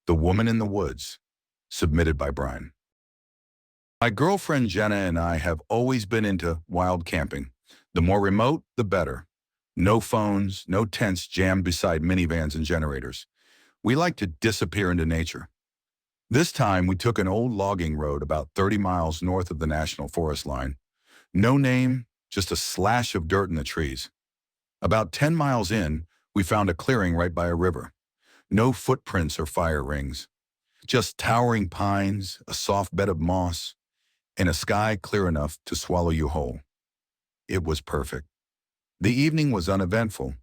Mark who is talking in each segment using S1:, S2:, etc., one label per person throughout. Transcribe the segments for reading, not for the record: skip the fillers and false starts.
S1: The Woman in the Woods, submitted by Brian. My girlfriend Jenna and I have always been into wild camping. The more remote, the better. No phones, no tents jammed beside minivans and generators. We like to disappear into nature. This time, we took an old logging road about 30 miles north of the National Forest line. No name, just a slash of dirt in the trees. About 10 miles in, we found a clearing right by a river. No footprints or fire rings. Just towering pines, a soft bed of moss, and a sky clear enough to swallow you whole. It was perfect. The evening was uneventful,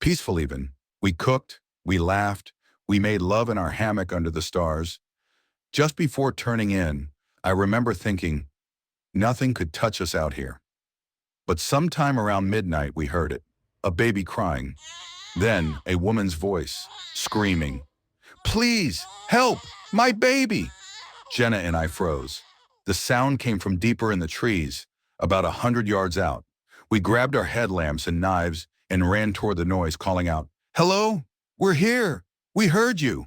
S1: peaceful even. We cooked, we laughed, we made love in our hammock under the stars. Just before turning in, I remember thinking, nothing could touch us out here. But sometime around midnight we heard it, a baby crying. Then a woman's voice, screaming, "Please, help, my baby!" Jenna and I froze. The sound came from deeper in the trees, about 100 yards out. We grabbed our headlamps and knives and ran toward the noise, calling out, "Hello, we're here, we heard you."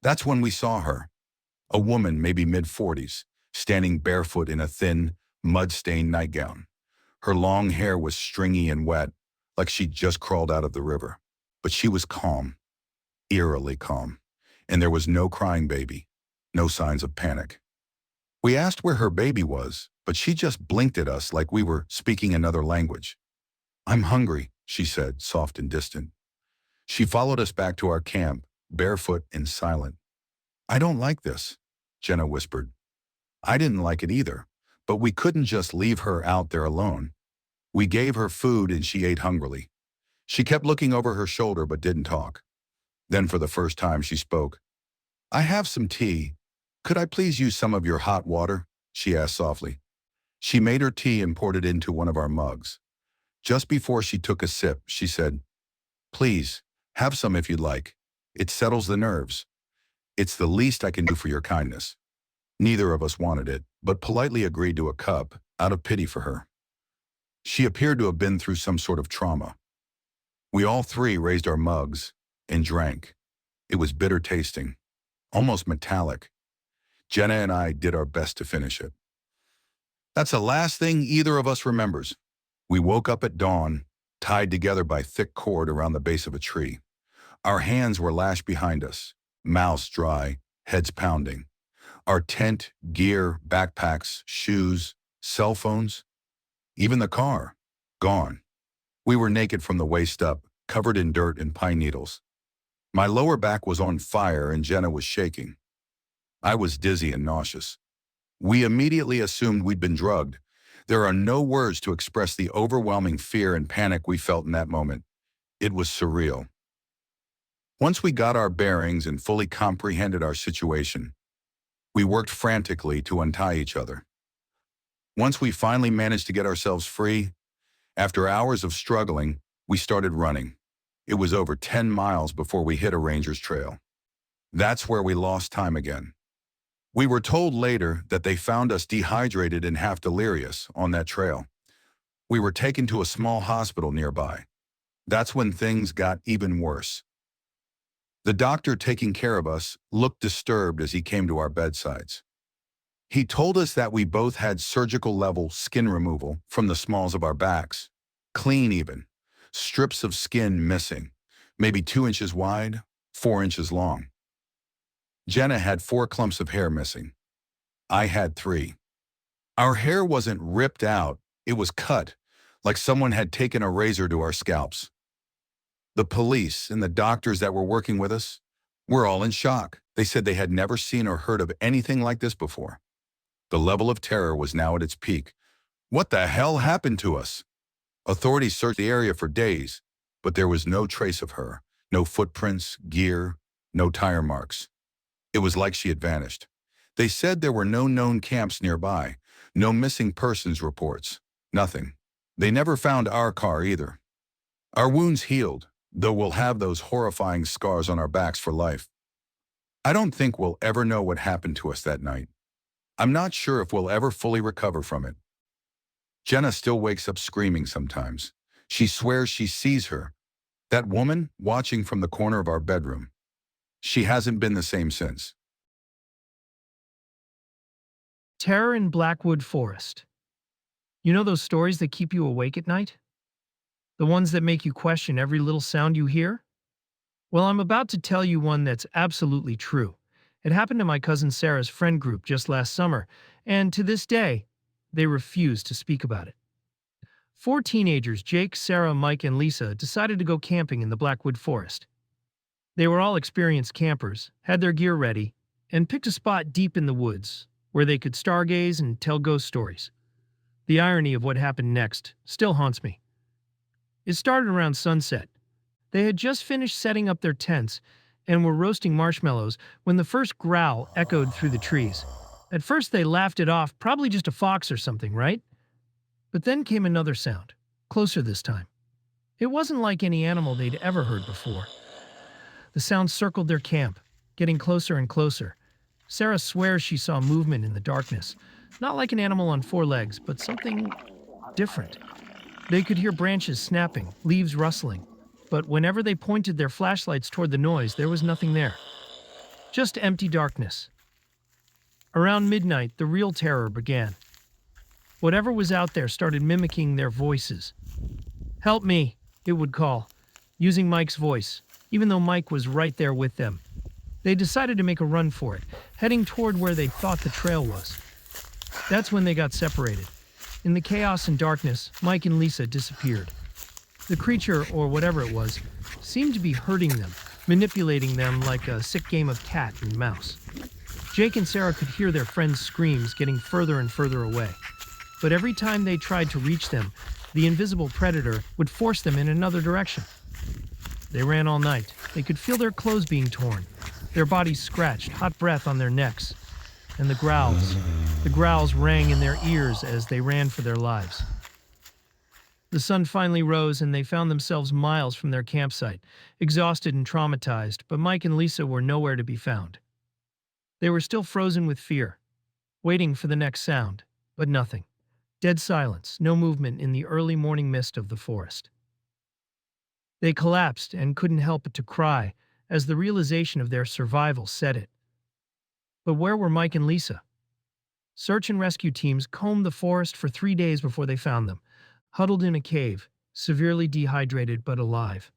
S1: That's when we saw her, a woman maybe mid-40s, standing barefoot in a thin, mud-stained nightgown. Her long hair was stringy and wet, like she'd just crawled out of the river. But she was calm, eerily calm, and there was no crying baby, no signs of panic. We asked where her baby was, but she just blinked at us like we were speaking another language. "I'm hungry," she said, soft and distant. She followed us back to our camp, barefoot and silent. "I don't like this," Jenna whispered. I didn't like it either, but we couldn't just leave her out there alone. We gave her food and she ate hungrily. She kept looking over her shoulder but didn't talk. Then for the first time she spoke. "I have some tea. Could I please use some of your hot water?" she asked softly. She made her tea and poured it into one of our mugs. Just before she took a sip, she said, "Please, have some if you'd like. It settles the nerves. It's the least I can do for your kindness." Neither of us wanted it, but politely agreed to a cup, out of pity for her. She appeared to have been through some sort of trauma. We all three raised our mugs and drank. It was bitter tasting, almost metallic. Jenna and I did our best to finish it. That's the last thing either of us remembers. We woke up at dawn, tied together by thick cord around the base of a tree. Our hands were lashed behind us, mouths dry, heads pounding. Our tent, gear, backpacks, shoes, cell phones, even the car, gone. We were naked from the waist up, covered in dirt and pine needles. My lower back was on fire and Jenna was shaking. I was dizzy and nauseous. We immediately assumed we'd been drugged. There are no words to express the overwhelming fear and panic we felt in that moment. It was surreal. Once we got our bearings and fully comprehended our situation, we worked frantically to untie each other. Once we finally managed to get ourselves free, after hours of struggling, we started running. It was over 10 miles before we hit a ranger's trail. That's where we lost time again. We were told later that they found us dehydrated and half delirious on that trail. We were taken to a small hospital nearby. That's when things got even worse. The doctor taking care of us looked disturbed as he came to our bedsides. He told us that we both had surgical-level skin removal from the smalls of our backs, clean even, strips of skin missing, maybe 2 inches wide, 4 inches long. Jenna had 4 clumps of hair missing. I had 3. Our hair wasn't ripped out, it was cut, like someone had taken a razor to our scalps. The police and the doctors that were working with us were all in shock. They said they had never seen or heard of anything like this before. The level of terror was now at its peak. What the hell happened to us? Authorities searched the area for days, but there was no trace of her, no footprints, gear, no tire marks. It was like she had vanished. They said there were no known camps nearby, no missing persons reports, nothing. They never found our car either. Our wounds healed, though we'll have those horrifying scars on our backs for life. I don't think we'll ever know what happened to us that night. I'm not sure if we'll ever fully recover from it. Jenna still wakes up screaming sometimes. She swears she sees her, that woman watching from the corner of our bedroom. She hasn't been the same since.
S2: Terror in Blackwood Forest. You know those stories that keep you awake at night? The ones that make you question every little sound you hear? Well, I'm about to tell you one that's absolutely true. It happened to my cousin Sarah's friend group just last summer, and to this day, they refuse to speak about it. Four teenagers, Jake, Sarah, Mike, and Lisa, decided to go camping in the Blackwood Forest. They were all experienced campers, had their gear ready, and picked a spot deep in the woods where they could stargaze and tell ghost stories. The irony of what happened next still haunts me. It started around sunset. They had just finished setting up their tents and were roasting marshmallows when the first growl echoed through the trees. At first, they laughed it off, probably just a fox or something, right? But then came another sound, closer this time. It wasn't like any animal they'd ever heard before. The sound circled their camp, getting closer and closer. Sarah swears she saw movement in the darkness, not like an animal on four legs, but something different. They could hear branches snapping, leaves rustling, but whenever they pointed their flashlights toward the noise, there was nothing there. Just empty darkness. Around midnight, the real terror began. Whatever was out there started mimicking their voices. "Help me," it would call, using Mike's voice, even though Mike was right there with them. They decided to make a run for it, heading toward where they thought the trail was. That's when they got separated. In the chaos and darkness, Mike and Lisa disappeared. The creature, or whatever it was, seemed to be hurting them, manipulating them like a sick game of cat and mouse. Jake and Sarah could hear their friends' screams getting further and further away. But every time they tried to reach them, the invisible predator would force them in another direction. They ran all night. They could feel their clothes being torn, their bodies scratched, hot breath on their necks. And the growls rang in their ears as they ran for their lives. The sun finally rose and they found themselves miles from their campsite, exhausted and traumatized, but Mike and Lisa were nowhere to be found. They were still frozen with fear, waiting for the next sound, but nothing. Dead silence, no movement in the early morning mist of the forest. They collapsed and couldn't help but to cry as the realization of their survival set it. But where were Mike and Lisa? Search and rescue teams combed the forest for 3 days before they found them, huddled in a cave, severely dehydrated but alive.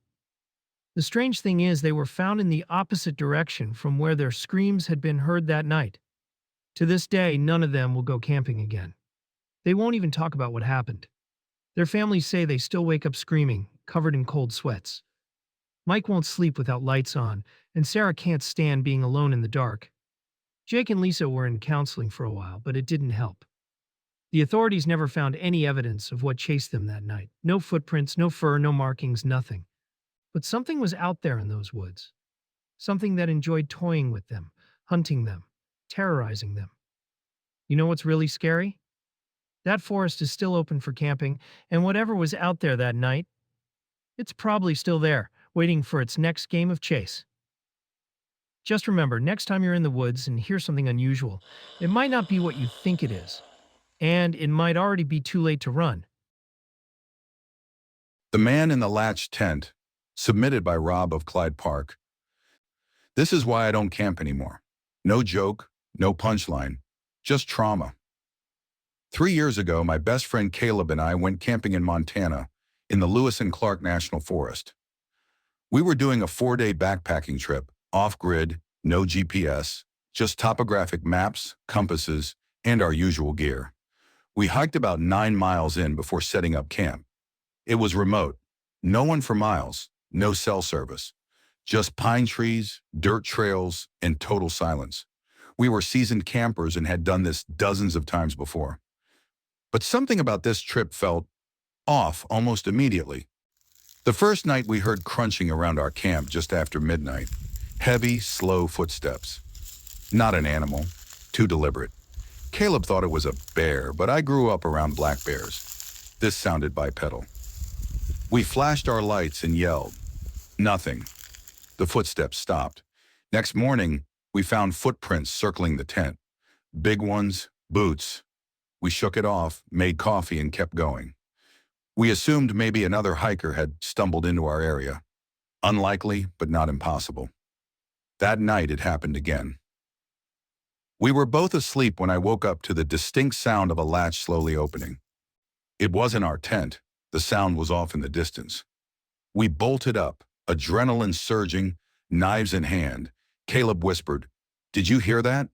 S2: The strange thing is they were found in the opposite direction from where their screams had been heard that night. To this day, none of them will go camping again. They won't even talk about what happened. Their families say they still wake up screaming, covered in cold sweats. Mike won't sleep without lights on, and Sarah can't stand being alone in the dark. Jake and Lisa were in counseling for a while, but it didn't help. The authorities never found any evidence of what chased them that night. No footprints, no fur, no markings, nothing. But something was out there in those woods. Something that enjoyed toying with them, hunting them, terrorizing them. You know what's really scary? That forest is still open for camping, and whatever was out there that night, it's probably still there, waiting for its next game of chase. Just remember, next time you're in the woods and hear something unusual, it might not be what you think it is, and it might already be too late to run.
S1: The Man in the Latch Tent, submitted by Rob of Clyde Park. This is why I don't camp anymore. No joke, no punchline, just trauma. 3 years ago, my best friend Caleb and I went camping in Montana, in the Lewis and Clark National Forest. We were doing a 4-day backpacking trip, off-grid, no GPS, just topographic maps, compasses, and our usual gear. We hiked about 9 miles in before setting up camp. It was remote. No one for miles, no cell service. Just pine trees, dirt trails, and total silence. We were seasoned campers and had done this dozens of times before. But something about this trip felt off almost immediately. The first night we heard crunching around our camp just after midnight. Heavy, slow footsteps. Not an animal. Too deliberate. Caleb thought it was a bear, but I grew up around black bears. This sounded bipedal. We flashed our lights and yelled. Nothing. The footsteps stopped. Next morning, we found footprints circling the tent. Big ones, boots. We shook it off, made coffee, and kept going. We assumed maybe another hiker had stumbled into our area. Unlikely, but not impossible. That night it happened again. We were both asleep when I woke up to the distinct sound of a latch slowly opening. It wasn't our tent. The sound was off in the distance. We bolted up, adrenaline surging, knives in hand. Caleb whispered, "Did you hear that?"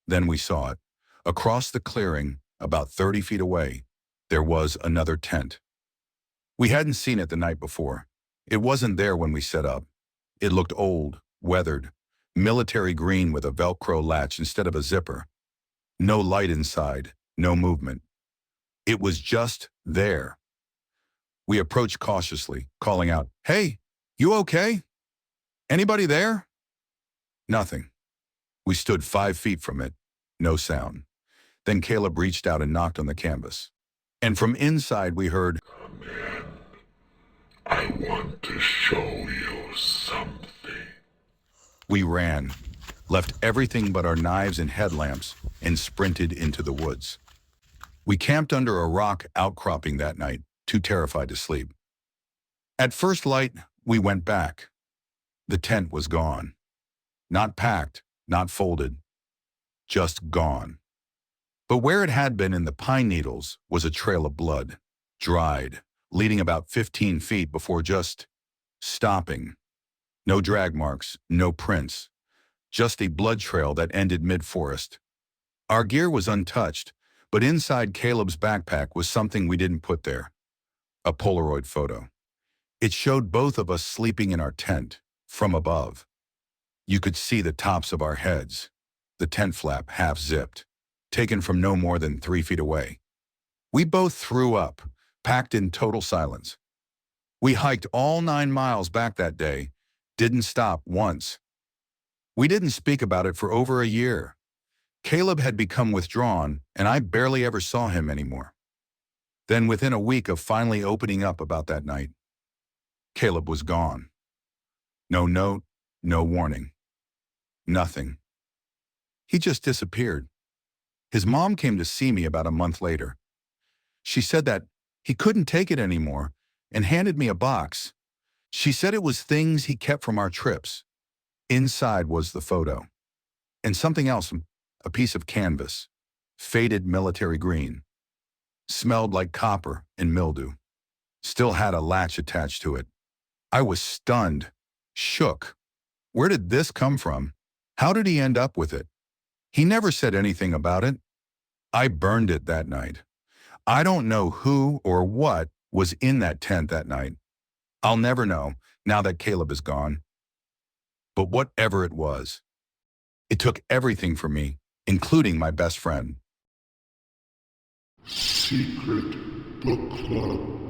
S1: Then we saw it. Across the clearing, about 30 feet away, there was another tent. We hadn't seen it the night before. It wasn't there when we set up. It looked old, weathered, military green with a Velcro latch instead of a zipper. No light inside, no movement. It was just there. We approached cautiously, calling out, "Hey, you okay? Anybody there?" Nothing. We stood 5 feet from it, no sound. Then Caleb reached out and knocked on the canvas. And from inside we heard,
S3: "Come in. I want to show you something."
S1: We ran, left everything but our knives and headlamps, and sprinted into the woods. We camped under a rock outcropping that night, too terrified to sleep. At first light, we went back. The tent was gone. Not packed, not folded, just gone. But where it had been in the pine needles was a trail of blood, dried, leading about 15 feet before just stopping. No drag marks, no prints, just a blood trail that ended mid-forest. Our gear was untouched, but inside Caleb's backpack was something we didn't put there. A Polaroid photo. It showed both of us sleeping in our tent, from above. You could see the tops of our heads, the tent flap half zipped, taken from no more than 3 feet away. We both threw up, packed in total silence. We hiked all 9 miles back that day, didn't stop once. We didn't speak about it for over a year. Caleb had become withdrawn, and I barely ever saw him anymore. Then within a week of finally opening up about that night, Caleb was gone. No note, no warning. Nothing. He just disappeared. His mom came to see me about a month later. She said that he couldn't take it anymore and handed me a box. She said it was things he kept from our trips. Inside was the photo. And something else, a piece of canvas, faded military green. Smelled like copper and mildew. Still had a latch attached to it. I was stunned, shook. Where did this come from? How did he end up with it? He never said anything about it. I burned it that night. I don't know who or what was in that tent that night. I'll never know now that Caleb is gone. But whatever it was, it took everything from me, including my best friend.
S3: Secret Book Club.